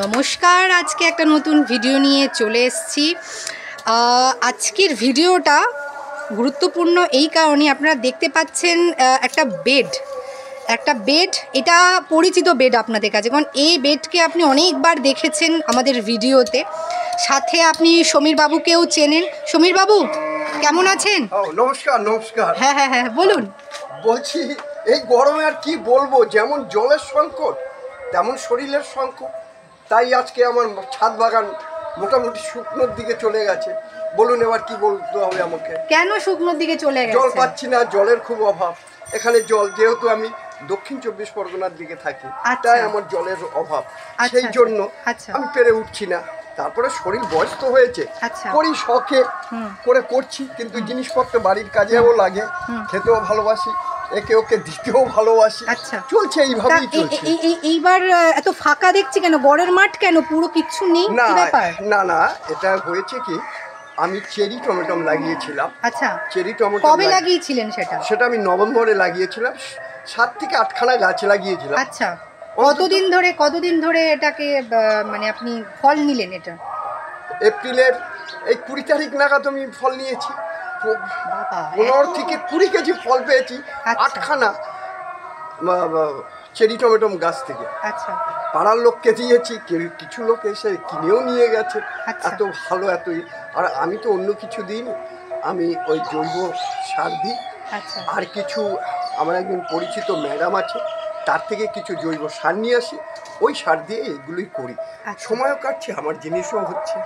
নমস্কার, আজকে একটা নতুন ভিডিও নিয়ে চলে এসেছি। আজকের ভিডিওটা গুরুত্বপূর্ণ এই কারণে, আপনারা দেখতে পাচ্ছেন একটা বেড, এটা পরিচিত বেড আপনাদের কাছে, কারণ এই বেডকে আপনি অনেকবার দেখেছেন আমাদের ভিডিওতে। সাথে আপনি সমীর বাবুকেও চেনেন। সমীর বাবু কেমন আছেন? নমস্কার। নমস্কার। হ্যাঁ হ্যাঁ হ্যাঁ, বলুন। বলছি, এই গরমে আর কি বলবো, যেমন জলের সংকট তেমন শরীরের সংকট। তাই আজকে আমার ছাদ বাগান মোটামুটি শুকনোর দিকে চলে গেছে। বলুন এবার কি বলতে হবে আমাকে? কেন শুকনোর দিকে চলে গেছে? জল পাচ্ছি না, জলের খুব অভাব এখানে। জল, যেহেতু আমি দক্ষিণ 24 পরগনার দিকে থাকি, তাই আমার জলের অভাব। সেই জন্য আমি পেরে উঠছি না। তারপরে শরীর বয়স্ত হয়েছে, করি শখে করে করছি, কিন্তু জিনিসপত্র বাড়ির কাজেও লাগে, খেতেও ভালোবাসি, একে ওকে দিতেও ভালোবাসি। চলছে এইভাবেই চলছে। এইবার এত ফাঁকা দেখছি কেন? গড়ের মাঠ কেন? পুরো কিচ্ছু নেই? না না, এটা হয়েছে কি, আমি চেরি টমেটো লাগিয়েছিলাম। আচ্ছা, চেরি টমেটো কবে লাগিয়েছিলেন সেটা? আমি নভেম্বরে লাগিয়েছিলাম। 7 থেকে 8খানা গাছ লাগিয়েছিলাম। আচ্ছা, কতদিন ধরে এটাকে মানে আপনি ফল নিলেন? এটা এপ্রিলের এই 20 তারিখ নাগাদ আমি ফল নিয়েছি। 15 থেকে 20 কেজি ফল পেয়েছি 8খানা চেরি টমেটো গাছ থেকে। আচ্ছা, পাড়ার লোককে দিয়েছি, কিছু লোক এসে কিনেও নিয়ে গেছে। এত ভালো, এতই। আর আমি তো অন্য কিছু দিইনি, আমি ওই জৈব সার দিই। আর কিছু আমার একজন পরিচিত ম্যাডাম আছে, তার থেকে কিছু জৈব সার নিয়ে আসি, ওই সার দিয়ে এগুলোই করি। সময়ও কাটছে, আমার জিনিসও হচ্ছে।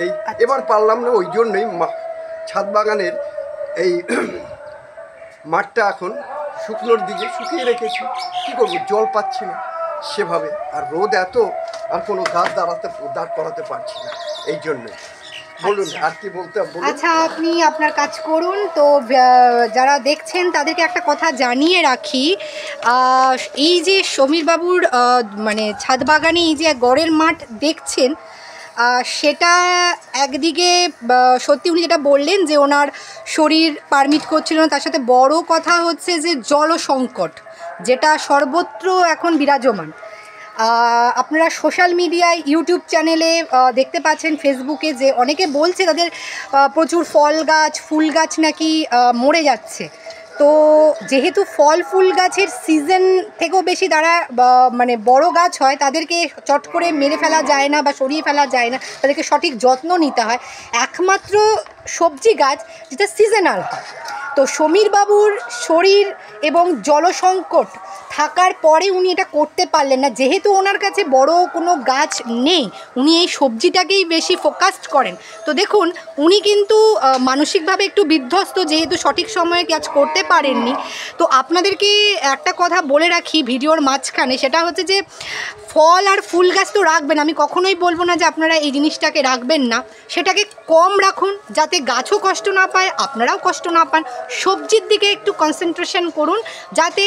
এই এবার পারলাম না, ওই জন্যই ছাদ বাগানের এই মাঠটা এখন শুকনোর দিকে শুকিয়ে রেখেছি। কী করবো, জল পাচ্ছি না সেভাবে, আর রোদ এত, আর কোনো গাছ দাঁড় করাতে পারছি না। এই জন্যই। বলুন আর কি বলতে? আচ্ছা, আপনি আপনার কাজ করুন। তো যারা দেখছেন তাদেরকে একটা কথা জানিয়ে রাখি, এই যে সমীর বাবুর মানে ছাদ বাগানে এই যে গড়ের মাঠ দেখছেন, সেটা একদিকে সত্যি উনি যেটা বললেন যে ওনার শরীর পারমিট করছিল না, তার সাথে বড় কথা হচ্ছে যে জল সংকট, যেটা সর্বত্র এখন বিরাজমান। আপনারা সোশ্যাল মিডিয়ায়, ইউটিউব চ্যানেলে দেখতে পাচ্ছেন, ফেসবুকে, যে অনেকে বলছে তাদের প্রচুর ফল গাছ, ফুল গাছ নাকি মরে যাচ্ছে। তো যেহেতু ফল ফুল গাছের সিজন থেকেও বেশি তারা মানে বড় গাছ হয়, তাদেরকে চট করে মেরে ফেলা যায় না বা সরিয়ে ফেলা যায় না, তাদেরকে সঠিক যত্ন নিতে হয়। একমাত্র সবজি গাছ যেটা সিজনাল হয়। তো সমীর বাবুর শরীর এবং জলসংকট থাকার পরে উনি এটা করতে পারলেন না, যেহেতু ওনার কাছে বড় কোনো গাছ নেই, উনি এই সবজিটাকেই বেশি ফোকাসড করেন। তো দেখুন, উনি কিন্তু মানসিকভাবে একটু বিধ্বস্ত, যেহেতু সঠিক সময়ে কাজ করতে পারেননি। তো আপনাদেরকে একটা কথা বলে রাখি ভিডিওর মাঝখানে, সেটা হচ্ছে যে ফল আর ফুল গাছ তো রাখবেন, আমি কখনোই বলবো না যে আপনারা এই জিনিসটাকে রাখবেন না, সেটাকে কম রাখুন, যাতে গাছও কষ্ট না পায়, আপনারাও কষ্ট না পান। সবজির দিকে একটু কনসেন্ট্রেশন করুন, যাতে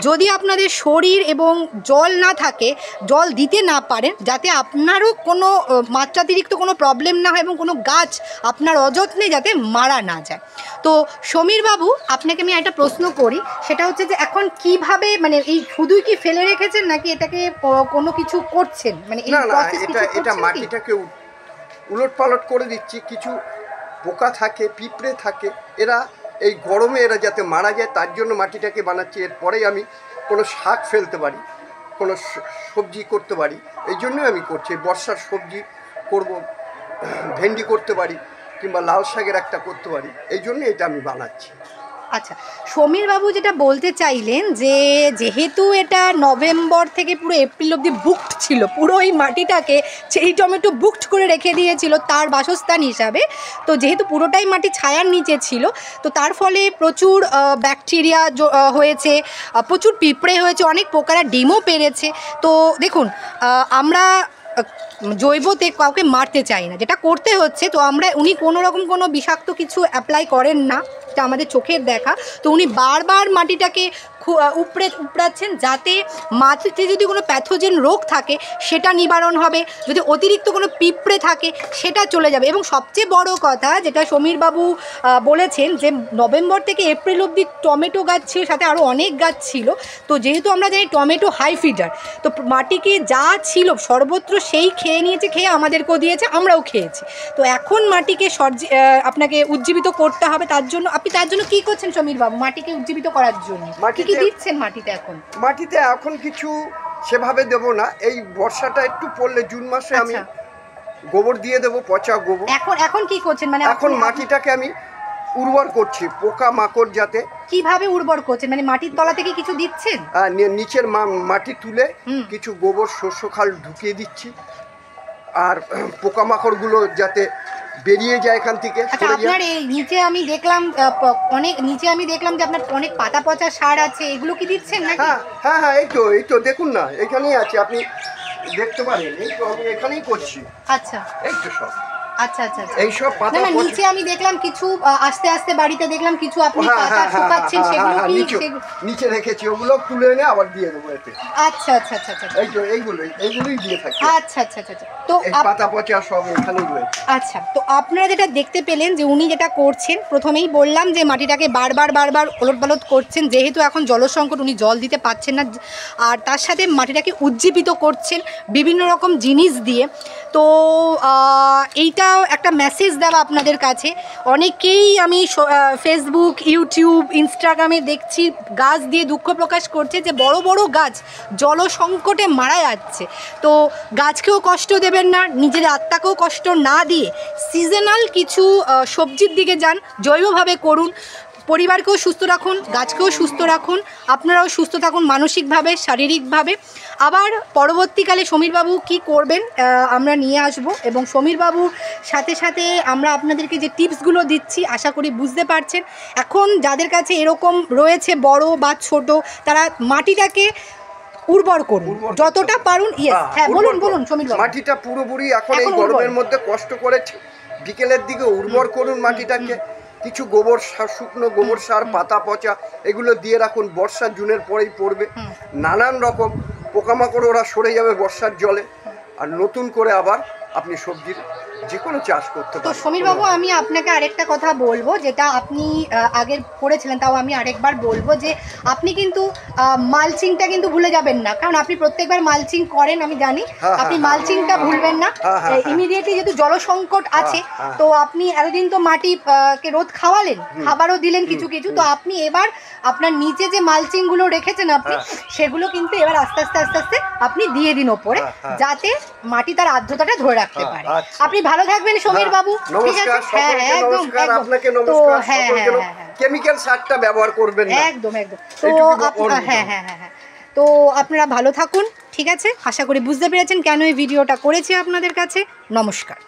যদি আপনাদের শরীর এবং জল না থাকে, জল দিতে না পারেন, যাতে আপনারও কোনো মাত্রাতিরিক্ত কোনো প্রবলেম না হয় এবং কোনো গাছ আপনার অযত্নে যাতে মারা না যায়। তো সমীর বাবু, আপনাকে আমি একটা প্রশ্ন করি, সেটা হচ্ছে যে এখন কিভাবে, মানে এই শুধুই কি ফেলে রেখেছেন নাকি এটাকে কোনো কিছু করছেন? মানে এটা মাটিটাকে উলট পালট করে দিচ্ছি। কিছু পোকা থাকে, পিঁপড়ে থাকে, এরা এই গরমে এরা যাতে মারা যায় তার জন্য মাটিটাকে বানাচ্ছি। এরপরেই আমি কোনো শাক ফেলতে পারি, কোনো সবজি করতে পারি, এই জন্যই আমি করছি। বর্ষার সবজি করব, ভেন্ডি করতে পারি, কিংবা লাল শাকের একটা করতে পারি, এই জন্য এটা আমি বানাচ্ছি। আচ্ছা, সমীর বাবু যেটা বলতে চাইলেন যে যেহেতু এটা নভেম্বর থেকে পুরো এপ্রিল অবধি বুকড ছিল, পুরো এই মাটিটাকে চেরি টমেটো বুকড করে রেখে দিয়েছিল তার বাসস্থান হিসাবে। তো যেহেতু পুরোটাই মাটি ছায়ার নিচে ছিল, তো তার ফলে প্রচুর ব্যাকটেরিয়া হয়েছে, প্রচুর পিঁপড়ে হয়েছে, অনেক পোকারা ডিমও পেরেছে। তো দেখুন, আমরা জৈবতে কাউকে মারতে চাই না, যেটা করতে হচ্ছে, তো উনি কোনো রকম কোনো বিষাক্ত কিছু অ্যাপ্লাই করেন না, এটা আমাদের চোখের দেখা। তো উনি বারবার মাটিটাকে উপড়াচ্ছেন, যাতে মাটিতে যদি কোনো প্যাথোজেন রোগ থাকে সেটা নিবারণ হবে, যদি অতিরিক্ত কোনো পিঁপড়ে থাকে সেটা চলে যাবে। এবং সবচেয়ে বড় কথা যেটা সমীরবাবু বলেছেন যে নভেম্বর থেকে এপ্রিল অবধি টমেটো গাছ ছিল, সাথে আরও অনেক গাছ ছিল। তো যেহেতু আমরা জানি টমেটো হাই ফিডার, তো মাটিকে যা ছিল সর্বত্র সেই খেয়ে নিয়েছে, খেয়ে আমাদেরকেও দিয়েছে, আমরাও খেয়েছি। তো এখন মাটিকে আপনাকে উজ্জীবিত করতে হবে। তার জন্য আপনি কী করছেন সমীরবাবু মাটিকে উজ্জীবিত করার জন্য? কি দিচ্ছেন মাটিতে এখন? মাটিতে এখন কিছু সেভাবে দেব না, এই বর্ষাটা একটু পড়লে জুন মাসে আমি গোবর দিয়ে দেবো, পচা গোবর। এখন কি করছেন? মানে এখন মাটিটাকে আমি উর্বর করছি, পোকা মাকড় যাতে। কিভাবে উর্বর করছেন? মানে মাটির তলা থেকে কিছু দিচ্ছেন? নিচের মাটি তুলে কিছু গোবর শস্য খাল ঢুকিয়ে দিচ্ছি, আর পোকামাকড়গুলো যাতে বেরিয়ে যায় এখান থেকে। আপনার এই নিচে আমি দেখলাম যে আপনার অনেক পাতা পচা সার আছে, এগুলো কি দিচ্ছেন নাকি? হ্যাঁ, এই তো দেখুন না, এখানেই আছে, আপনি দেখতে পারেন। এই তো আমি এখানেই করছি। আচ্ছা, এই তো সব। আচ্ছা। এইসব পাতা নিচে আমি দেখলাম কিছু, আস্তে আস্তে বাড়িতে দেখলাম কিছু আপনি পাতা শুকাচ্ছেন, সেগুলো কি নিচে রেখেছি, ওগুলো তুলে এনে আবার দিয়ে দেবো এতে। আচ্ছা। এই তো এইগুলোই দিয়ে থাকি। আচ্ছা। তো পাতা পচা সব এখানেই রয়েছে। আচ্ছা, তো আপনারা যেটা দেখতে পেলেন যে উনি যেটা করছেন, প্রথমেই বললাম যে মাটিটাকে বারবার ওলটপালট করছেন, যেহেতু এখন জলসংকট, উনি জল দিতে পারছেন না, আর তার সাথে মাটিটাকে উজ্জীবিত করছেন বিভিন্ন রকম জিনিস দিয়ে। তো এইটাও একটা মেসেজ দেওয়া আপনাদের কাছে। অনেকেই আমি ফেসবুক, ইউটিউব, ইনস্টাগ্রামে দেখছি গাছ দিয়ে দুঃখ প্রকাশ করছে যে বড় বড় গাছ জলসংকটে মারা যাচ্ছে। তো গাছকেও কষ্ট দেবেন না, নিজের আত্মাকেও কষ্ট না দিয়ে সিজনাল কিছু সবজির দিকে যান, জৈবভাবে করুন, পরিবারকেও সুস্থ রাখুন, গাছকেও সুস্থ রাখুন, আপনারাও সুস্থ থাকুন মানসিকভাবে, শারীরিকভাবে। আবার পরবর্তীকালে সমীরবাবু কি করবেন আমরা নিয়ে আসব, এবং সমীরবাবুর সাথে আমরা আপনাদেরকে যে টিপসগুলো দিচ্ছি আশা করি বুঝতে পারছেন। এখন যাদের কাছে এরকম রয়েছে বড় বা ছোট, তারা মাটিটাকে উর্বর করুন যতটা পারুন। বলুন সমীরবাবু। মাটিটা পুরোপুরি এখন এই গরমের মধ্যে কষ্ট করেছে, বিকেলের দিকে উর্বর করুন মাটিটাকে। কিছু গোবর সার, শুকনো গোবর সার, পাতা পচা, এগুলো দিয়ে রাখুন। বর্ষা জুনের পরেই পড়বে, নানান রকম পোকামাকড় ওরা সরে যাবে বর্ষার জলে, আর নতুন করে আবার আপনি সবজির যে কোনো চাষ করতে পারেন। তো সমীরবাবু, আমি আপনাকে আরেকটা কথা বলবো, যেটা আপনি আগের করেছিলেন, তাও আমি আরেকবার বলবো যে আপনি কিন্তু মালচিংটা কিন্তু ভুলে যাবেন না, কারণ আপনি প্রত্যেকবার মালচিং করেন আমি জানি, আপনি মালচিংটা ভুলবেন না। ইমিডিয়েটলি যেহেতু জলসংকট আছে, তো আপনি এতদিন তো মাটিকে রোদ খাওয়ালেন, খাবারও দিলেন কিছু, তো আপনি এবার আপনার নিচে যে মালচিংগুলো রেখেছেন আপনি, সেগুলো কিন্তু এবার আস্তে আস্তে আপনি দিয়ে দিন ওপরে, যাতে মাটি তার আর্দ্রতাটা ধরে রাখতে পারে। আপনি ভালো থাকবেন সমীরবাবু, ঠিক আছে? একদম। তো কেমিক্যাল সারটা ব্যবহার করবেন না, একদম। তো আপনারা ভালো থাকুন, ঠিক আছে? আশা করি বুঝতে পেরেছেন কেন এই ভিডিওটা করেছি আপনাদের কাছে। নমস্কার।